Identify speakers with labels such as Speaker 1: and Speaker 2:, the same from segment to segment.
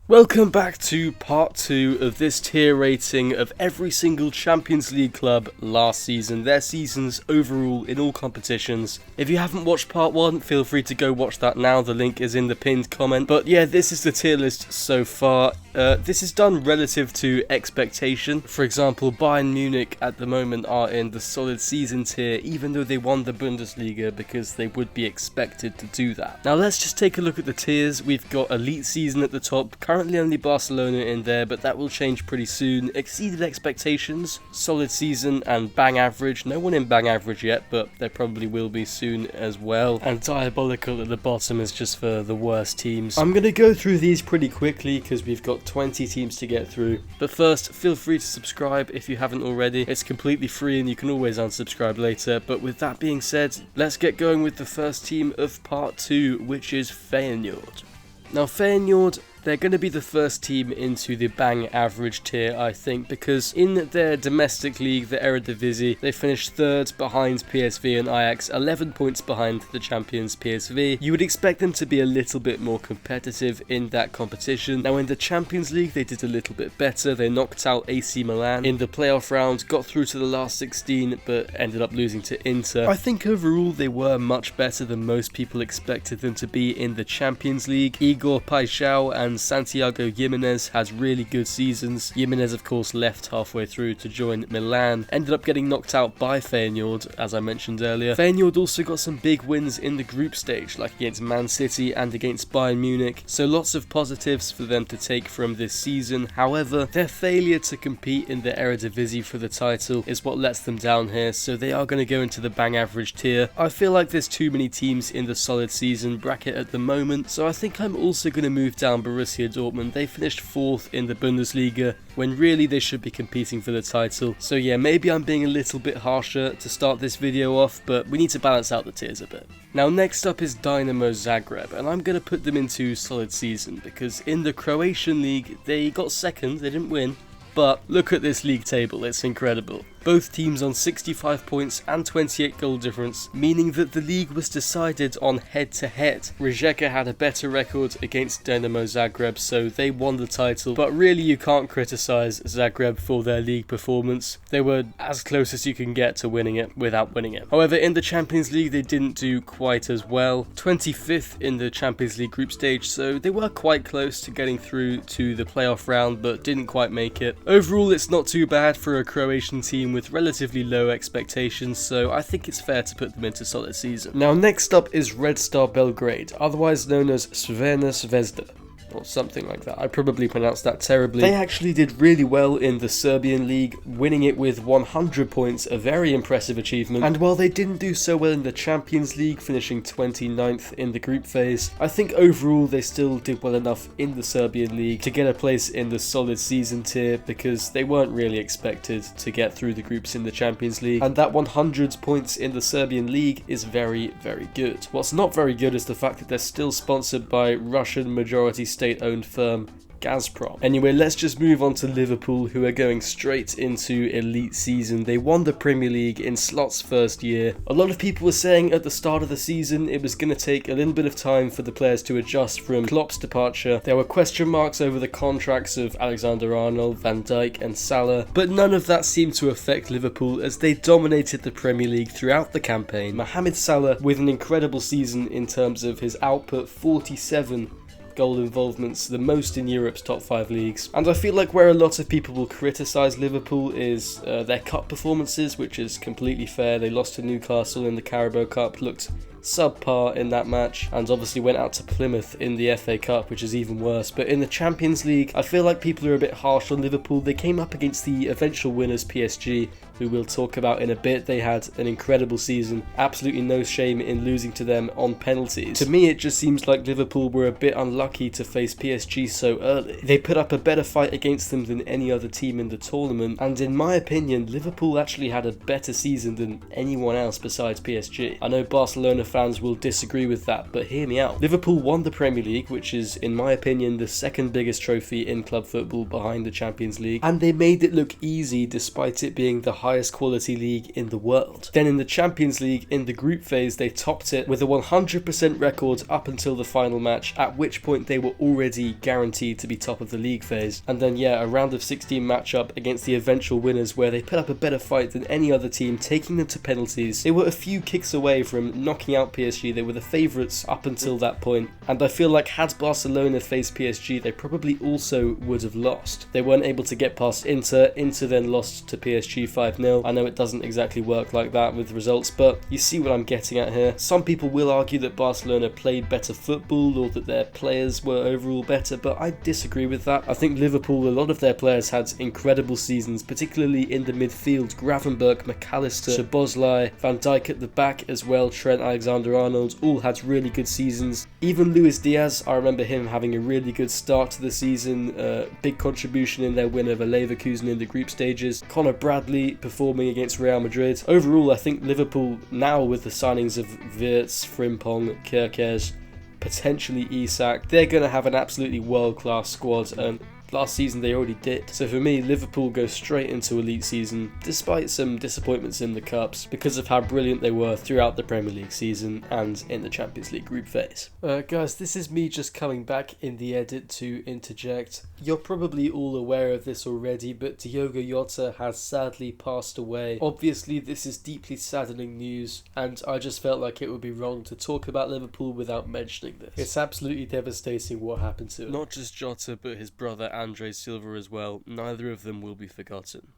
Speaker 1: Welcome back to part 2 of this tier rating of every single Champions League club last season, their seasons overall in all competitions. If you haven't watched part 1, feel free to go watch that now, the link is in the pinned comment. But yeah, this is the tier list so far. This is done relative to expectation. For example, Bayern Munich at the moment are in the solid season tier, even though they won the Bundesliga, because they would be expected to do that. Now let's just take a look at the tiers. We've got elite season at the top, currently only Barcelona in there, but that will change pretty soon. Exceeded expectations, solid season, and bang average. No one in bang average yet, but there probably will be soon as well. And diabolical at the bottom is just for the worst teams. I'm going to go through these pretty quickly because we've got 20 teams to get through. But first, feel free to subscribe if you haven't already. It's completely free and you can always unsubscribe later. But with that being said, let's get going with the first team of part 2, which is Feyenord. Now Feyenord, they're going to be the first team into the bang average tier, I think, because in their domestic league, the Eredivisie, they finished 3rd behind PSV and Ajax, 11 points behind the champions PSV. You would expect them to be a little bit more competitive in that competition. Now in the Champions League, they did a little bit better. They knocked out AC Milan in the playoff round, got through to the last 16, but ended up losing to Inter. I think overall they were much better than most people expected them to be in the Champions League. Igor Paixão and Santiago Jimenez has really good seasons. Jimenez of course left halfway through to join Milan, ended up getting knocked out by Feyenord as I mentioned earlier. Feyenord also got some big wins in the group stage, like against Man City and against Bayern Munich, so lots of positives for them to take from this season. However, their failure to compete in the Eredivisie for the title is what lets them down here, so they are going to go into the bang average tier. I feel like there's too many teams in the solid season bracket at the moment, so I think I'm also going to move down Borussia Dortmund. They finished 4th in the Bundesliga when really they should be competing for the title. So yeah, maybe I'm being a little bit harsher to start this video off, but we need to balance out the tiers a bit. Now next up is Dynamo Zagreb, and I'm going to put them into solid season because in the Croatian league they got 2nd, they didn't win. But look at this league table, it's incredible. Both teams on 65 points and 28 goal difference, meaning that the league was decided on head-to-head. Rijeka had a better record against Dynamo Zagreb, so they won the title, but really you can't criticise Zagreb for their league performance. They were as close as you can get to winning it without winning it. However, in the Champions League they didn't do quite as well. 25th in the Champions League group stage, so they were quite close to getting through to the playoff round, but didn't quite make it. Overall, it's not too bad for a Croatian team with relatively low expectations, so I think it's fair to put them into solid season. Now next up is Red Star Belgrade, otherwise known as Crvena Zvezda, or something like that. I probably pronounced that terribly. They actually did really well in the Serbian league, winning it with 100 points, a very impressive achievement. And while they didn't do so well in the Champions League, finishing 29th in the group phase, I think overall they still did well enough in the Serbian league to get a place in the solid season tier, because they weren't really expected to get through the groups in the Champions League, and that 100 points in the Serbian league is very, very good. What's not very good is the fact that they're still sponsored by Russian majority state-owned firm Gazprom. Anyway, let's just move on to Liverpool, who are going straight into elite season. They won the Premier League in Slot's first year. A lot of people were saying at the start of the season it was going to take a little bit of time for the players to adjust from Klopp's departure. There were question marks over the contracts of Alexander-Arnold, Van Dijk and Salah, but none of that seemed to affect Liverpool as they dominated the Premier League throughout the campaign. Mohamed Salah with an incredible season in terms of his output, 47 goal involvements, the most in Europe's top 5 leagues. And I feel like where a lot of people will criticise Liverpool is their cup performances, which is completely fair. They lost to Newcastle in the Carabao Cup, looked subpar in that match, and obviously went out to Plymouth in the FA Cup, which is even worse. But in the Champions League, I feel like people are a bit harsh on Liverpool. They came up against the eventual winners PSG, who we'll talk about in a bit. They had an incredible season, absolutely no shame in losing to them on penalties. To me, it just seems like Liverpool were a bit unlucky to face PSG so early. They put up a better fight against them than any other team in the tournament, and in my opinion, Liverpool actually had a better season than anyone else besides PSG. I know Barcelona fans will disagree with that, but hear me out. Liverpool won the Premier League, which is, in my opinion, the second biggest trophy in club football behind the Champions League, and they made it look easy despite it being the highest quality league in the world. Then in the Champions League, in the group phase, they topped it with a 100% record up until the final match, at which point they were already guaranteed to be top of the league phase. And then yeah, a round of 16 matchup against the eventual winners where they put up a better fight than any other team, taking them to penalties. They were a few kicks away from knocking out PSG. They were the favourites up until that point, and I feel like had Barcelona faced PSG, they probably also would have lost. They weren't able to get past Inter then lost to PSG 5-0. I know it doesn't exactly work like that with results, but you see what I'm getting at here. Some people will argue that Barcelona played better football or that their players were overall better, but I disagree with that. I think Liverpool, a lot of their players had incredible seasons, particularly in the midfield. Gravenberch, McAllister, Szoboszlai, Van Dijk at the back as well, Trent Alexander-Arnold, all had really good seasons. Even Luis Diaz, I remember him having a really good start to the season, big contribution in their win over Leverkusen in the group stages. Conor Bradley performing against Real Madrid. Overall, I think Liverpool now, with the signings of Wirtz, Frimpong, Kerkez, potentially Isak, they're going to have an absolutely world-class squad, and last season they already did. So for me, Liverpool go straight into elite season, despite some disappointments in the Cups, because of how brilliant they were throughout the Premier League season and in the Champions League group phase. Guys, this is me just coming back in the edit to interject. You're probably all aware of this already, but Diogo Jota has sadly passed away. Obviously, this is deeply saddening news, and I just felt like it would be wrong to talk about Liverpool without mentioning this. It's absolutely devastating what happened to him. Not just Jota, but his brother Andre Silva as well. Neither of them will be forgotten.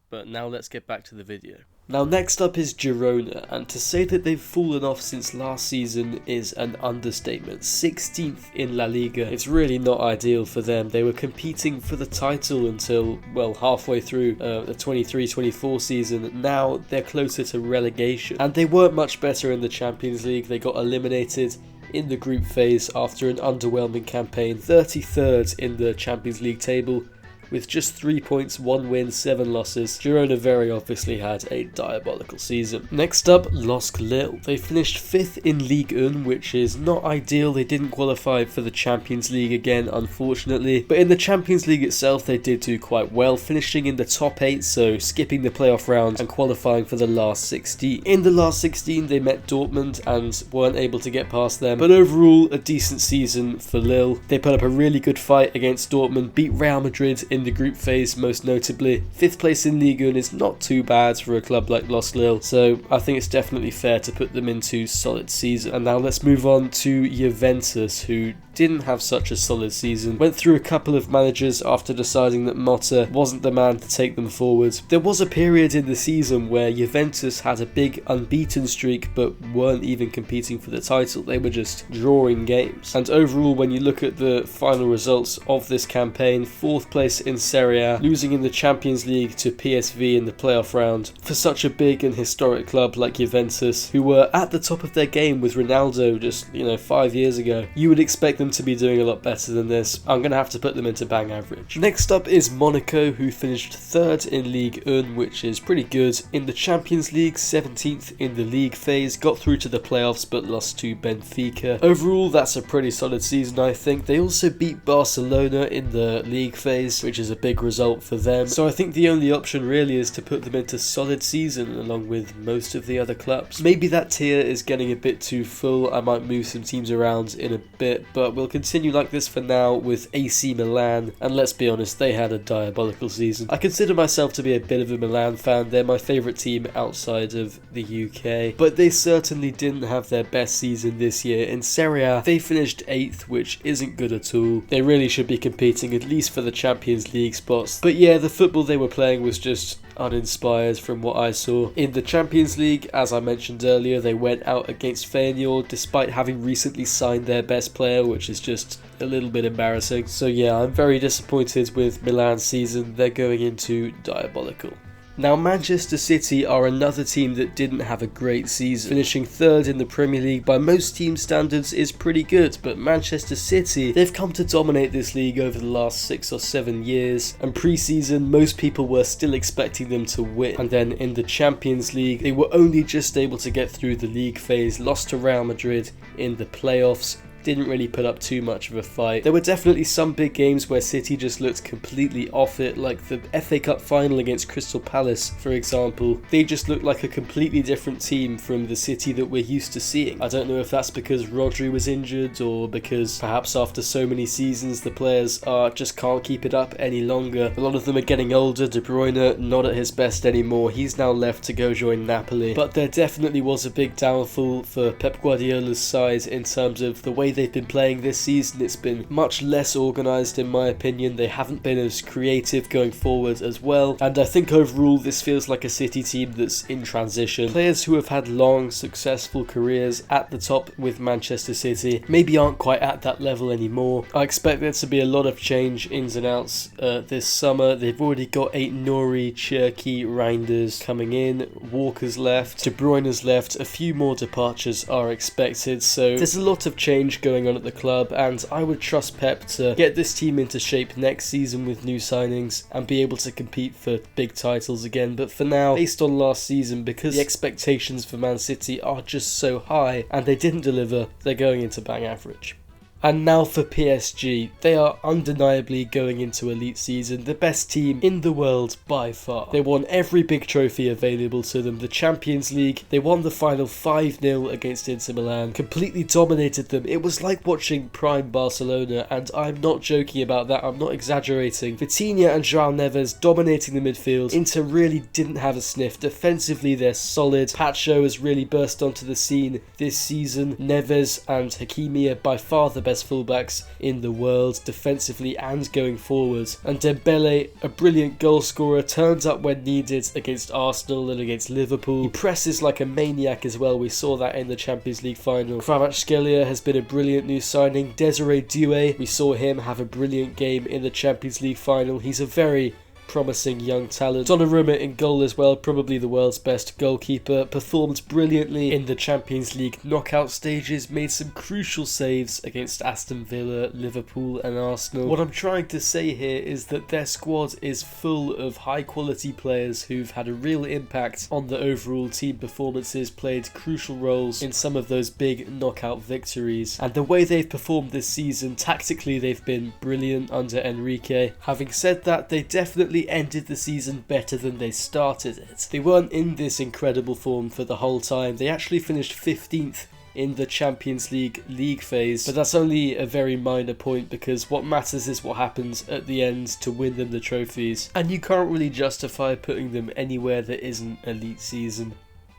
Speaker 1: But now let's get back to the video. Now next up is Girona, and to say that they've fallen off since last season is an understatement. 16th in La Liga. It's really not ideal for them. They were competing for the title until, well, halfway through the 23-24 season. Now they're closer to relegation, and they weren't much better in the Champions League. They got eliminated in the group phase after an underwhelming campaign. 33rd in the Champions League table with just 3 points, 1 win, 7 losses. Girona very obviously had a diabolical season. Next up, LOSC Lille. They finished 5th in Ligue 1, which is not ideal. They didn't qualify for the Champions League again, unfortunately. But in the Champions League itself, they did do quite well, finishing in the top 8, so skipping the playoff round and qualifying for the last 16. In the last 16, they met Dortmund and weren't able to get past them. But overall, a decent season for Lille. They put up a really good fight against Dortmund, beat Real Madrid in the group phase most notably. 5th place in Ligue 1 is not too bad for a club like LOSC Lille, so I think it's definitely fair to put them into solid season. And now let's move on to Juventus, who didn't have such a solid season. Went through a couple of managers after deciding that Motta wasn't the man to take them forward. There was a period in the season where Juventus had a big unbeaten streak but weren't even competing for the title. They were just drawing games. And overall, when you look at the final results of this campaign, 4th place in Serie A, losing in the Champions League to PSV in the playoff round. For such a big and historic club like Juventus, who were at the top of their game with Ronaldo just, 5 years ago, you would expect them to be doing a lot better than this. I'm going to have to put them into bang average. Next up is Monaco, who finished 3rd in Ligue 1, which is pretty good. In the Champions League, 17th in the league phase, got through to the playoffs but lost to Benfica. Overall, that's a pretty solid season, I think. They also beat Barcelona in the league phase, which is a big result for them. So I think the only option really is to put them into solid season along with most of the other clubs. Maybe that tier is getting a bit too full. I might move some teams around in a bit, but we'll continue like this for now with AC Milan, and let's be honest, they had a diabolical season. I consider myself to be a bit of a Milan fan. They're my favourite team outside of the UK, but they certainly didn't have their best season this year. In Serie A, they finished 8th, which isn't good at all. They really should be competing at least for the Champions League spots. But yeah, the football they were playing was just uninspired from what I saw. In the Champions League, as I mentioned earlier, they went out against Feyenord despite having recently signed their best player, which is just a little bit embarrassing. So yeah, I'm very disappointed with Milan's season. They're going into diabolical. Now, Manchester City are another team that didn't have a great season. Finishing third in the Premier League by most team standards is pretty good, but Manchester City, they've come to dominate this league over the last 6 or 7 years, and pre-season most people were still expecting them to win. And then in the Champions League, they were only just able to get through the league phase, lost to Real Madrid in the playoffs, didn't really put up too much of a fight. There were definitely some big games where City just looked completely off it, like the FA Cup final against Crystal Palace, for example. They just looked like a completely different team from the City that we're used to seeing. I don't know if that's because Rodri was injured, or because perhaps after so many seasons the players just can't keep it up any longer. A lot of them are getting older. De Bruyne not at his best anymore. He's now left to go join Napoli. But there definitely was a big downfall for Pep Guardiola's side in terms of the way they've been playing this season. It's been much less organised in my opinion. They haven't been as creative going forward as well, and I think overall this feels like a City team that's in transition. Players who have had long successful careers at the top with Manchester City maybe aren't quite at that level anymore. I expect there to be a lot of change ins and outs this summer. They've already got Nouri, Cherki, Reinders coming in, Walker's left, De Bruyne's left, a few more departures are expected, so there's a lot of change going on at the club, and I would trust Pep to get this team into shape next season with new signings and be able to compete for big titles again. But for now, based on last season, because the expectations for Man City are just so high and they didn't deliver, they're going into bang average. And now for PSG, they are undeniably going into elite season, the best team in the world by far. They won every big trophy available to them, the Champions League, they won the final 5-0 against Inter Milan, completely dominated them. It was like watching prime Barcelona, and I'm not joking about that, I'm not exaggerating. Vitinha and João Neves dominating the midfield. Inter really didn't have a sniff. Defensively they're solid. Pacho has really burst onto the scene this season. Neves and Hakimi are by far the best fullbacks in the world, defensively and going forward. And Dembele, a brilliant goal scorer, turns up when needed against Arsenal and against Liverpool. He presses like a maniac as well. We saw that in the Champions League final. Kvaratskhelia has been a brilliant new signing. Desiree Doué, we saw him have a brilliant game in the Champions League final. He's a very promising young talent. Donnarumma in goal as well, probably the world's best goalkeeper, performed brilliantly in the Champions League knockout stages, made some crucial saves against Aston Villa, Liverpool and Arsenal. What I'm trying to say here is that their squad is full of high quality players who've had a real impact on the overall team performances, played crucial roles in some of those big knockout victories, and the way they've performed this season, tactically they've been brilliant under Enrique. Having said that, they definitely ended the season better than they started it. They weren't in this incredible form for the whole time. They actually finished 15th in the Champions League phase, but that's only a very minor point because what matters is what happens at the end to win them the trophies, and you can't really justify putting them anywhere that isn't elite season.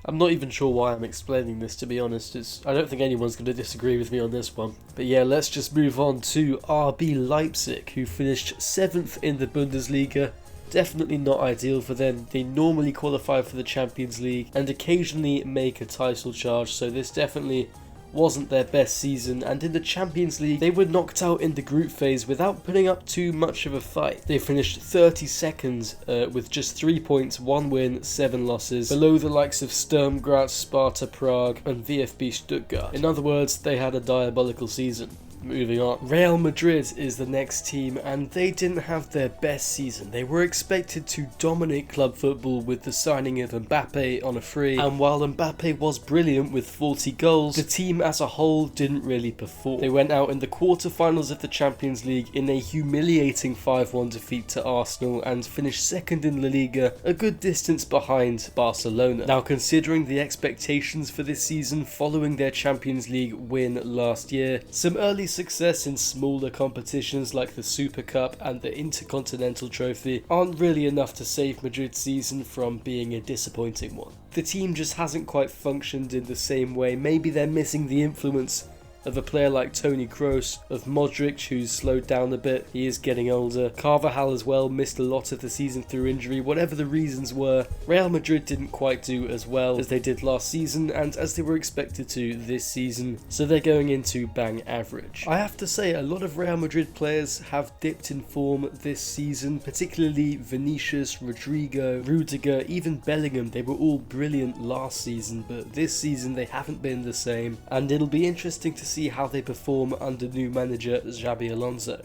Speaker 1: I'm not even sure why I'm explaining this, to be honest. I don't think anyone's going to disagree with me on this one. But yeah, let's just move on to RB Leipzig, who finished 7th in the Bundesliga. Definitely not ideal for them. They normally qualify for the Champions League and occasionally make a title charge, so this definitely wasn't their best season, and in the Champions League they were knocked out in the group phase without putting up too much of a fight. They finished 32nd with just 3 points, 1 win, 7 losses, below the likes of Sturm Graz, Sparta Prague and VfB Stuttgart. In other words, they had a diabolical season. Moving on, Real Madrid is the next team, and they didn't have their best season. They were expected to dominate club football with the signing of Mbappe on a free, and while Mbappe was brilliant with 40 goals, the team as a whole didn't really perform. They went out in the quarter-finals of the Champions League in a humiliating 5-1 defeat to Arsenal and finished 2nd in La Liga, a good distance behind Barcelona. Now, considering the expectations for this season following their Champions League win last year, some early success in smaller competitions like the Super Cup and the Intercontinental Trophy aren't really enough to save Madrid's season from being a disappointing one. The team just hasn't quite functioned in the same way. Maybe they're missing the influence of a player like Toni Kroos, of Modric, who's slowed down a bit, he is getting older. Carvajal as well missed a lot of the season through injury. Whatever the reasons were, Real Madrid didn't quite do as well as they did last season and as they were expected to this season, so they're going into bang average. I have to say, a lot of Real Madrid players have dipped in form this season, particularly Vinicius, Rodrigo, Rudiger, even Bellingham. They were all brilliant last season, but this season they haven't been the same, and it'll be interesting to see how they perform under new manager Xabi Alonso.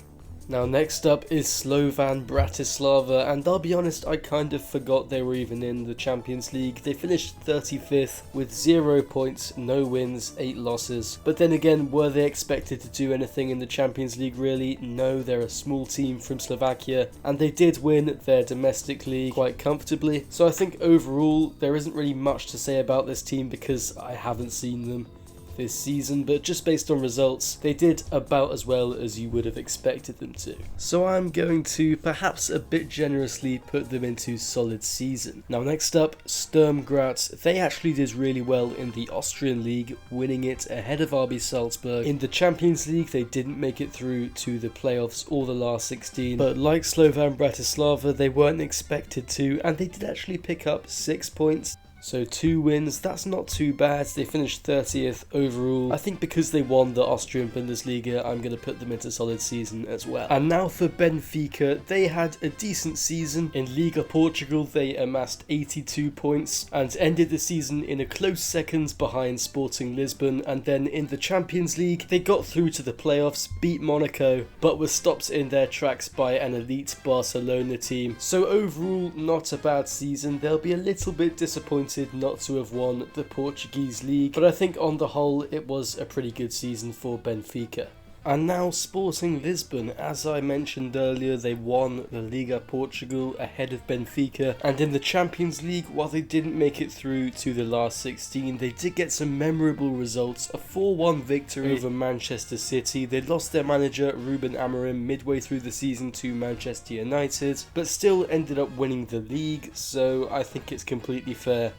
Speaker 1: Now next up is Slovan Bratislava, and I'll be honest, I kind of forgot they were even in the Champions League. They finished 35th with 0 points, no wins, 8 losses. But then again, were they expected to do anything in the Champions League really? No, they're a small team from Slovakia, and they did win their domestic league quite comfortably. So I think overall, there isn't really much to say about this team because I haven't seen them this season, but just based on results, they did about as well as you would have expected them to. So I'm going to perhaps a bit generously put them into solid season. Now next up, Sturm Graz. They actually did really well in the Austrian league, winning it ahead of RB Salzburg. In the Champions League, they didn't make it through to the playoffs or the last 16, but like Slovan Bratislava, they weren't expected to, and they did actually pick up 6 points. So 2 wins, that's not too bad. They finished 30th overall. I think because they won the Austrian Bundesliga, I'm going to put them into solid season as well. And now for Benfica, they had a decent season. In Liga Portugal, they amassed 82 points and ended the season in a close second behind Sporting Lisbon. And then in the Champions League, they got through to the playoffs, beat Monaco, but were stopped in their tracks by an elite Barcelona team. So overall, not a bad season. They'll be a little bit disappointed not to have won the Portuguese league, but I think on the whole it was a pretty good season for Benfica. And now Sporting Lisbon, as I mentioned earlier, they won the Liga Portugal ahead of Benfica, and in the Champions League, while they didn't make it through to the last 16, they did get some memorable results. A 4-1 victory over Manchester City. They lost their manager Ruben Amorim midway through the season to Manchester United, but still ended up winning the league, so I think it's completely fair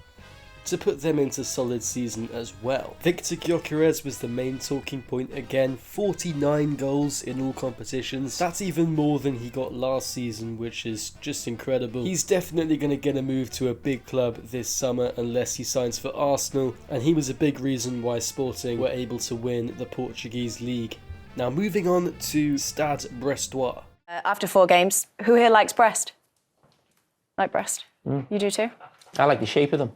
Speaker 1: to put them into solid season as well. Victor Gyökeres was the main talking point again, 49 goals in all competitions. That's even more than he got last season, which is just incredible. He's definitely going to get a move to a big club this summer unless he signs for Arsenal, and he was a big reason why Sporting were able to win the Portuguese league. Now moving on to Stade Brestois.
Speaker 2: After 4 games, who here likes Brest? Like Brest? You do too?
Speaker 3: I like the shape of them.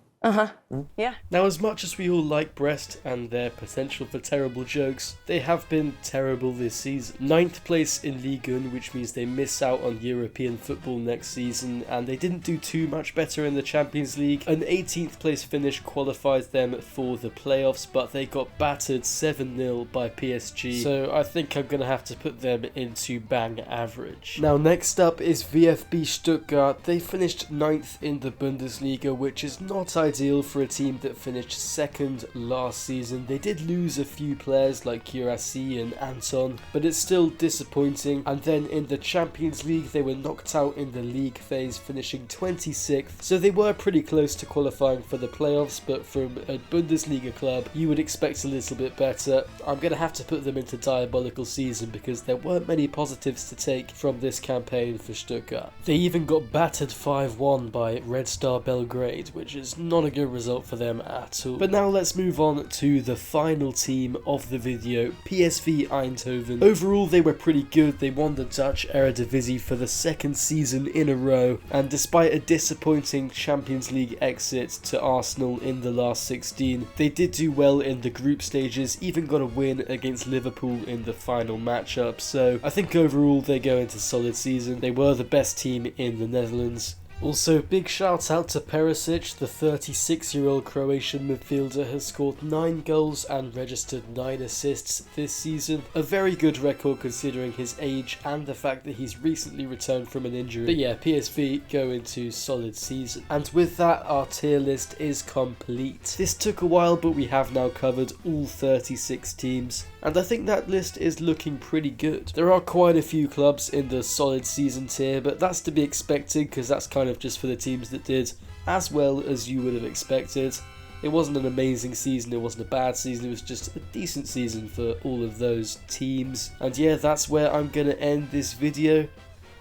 Speaker 2: Yeah.
Speaker 1: Now, as much as we all like Brest and their potential for terrible jokes, they have been terrible this season. 9th place in Ligue 1, which means they miss out on European football next season, and they didn't do too much better in the Champions League. An 18th place finish qualifies them for the playoffs, but they got battered 7-0 by PSG, so I think I'm going to have to put them into bang average. Now, next up is VfB Stuttgart. They finished 9th in the Bundesliga, which is not ideal for a team that finished 2nd last season. They did lose a few players like Guirassy and Anton, but it's still disappointing. And then in the Champions League, they were knocked out in the league phase, finishing 26th. So they were pretty close to qualifying for the playoffs, but from a Bundesliga club, you would expect a little bit better. I'm going to have to put them into diabolical season because there weren't many positives to take from this campaign for Stuttgart. They even got battered 5-1 by Red Star Belgrade, which is not a good result for them at all. But now let's move on to the final team of the video, PSV Eindhoven. Overall, they were pretty good. They won the Dutch Eredivisie for the 2nd season in a row, and despite a disappointing Champions League exit to Arsenal in the last 16, they did do well in the group stages, even got a win against Liverpool in the final matchup, so I think overall they go into solid season. They were the best team in the Netherlands. Also, big shout out to Perisic. The 36-year-old Croatian midfielder has scored 9 goals and registered 9 assists this season. A very good record considering his age and the fact that he's recently returned from an injury. But yeah, PSV go into solid season. And with that, our tier list is complete. This took a while, but we have now covered all 36 teams, and I think that list is looking pretty good. There are quite a few clubs in the solid season tier, but that's to be expected because that's kind of just for the teams that did as well as you would have expected. It wasn't an amazing season, it wasn't a bad season, it was just a decent season for all of those teams. And yeah, that's where I'm going to end this video.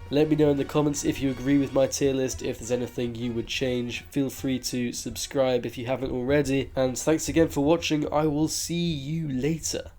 Speaker 1: Let me know in the comments if you agree with my tier list, if there's anything you would change. Feel free to subscribe if you haven't already. And thanks again for watching. I will see you later.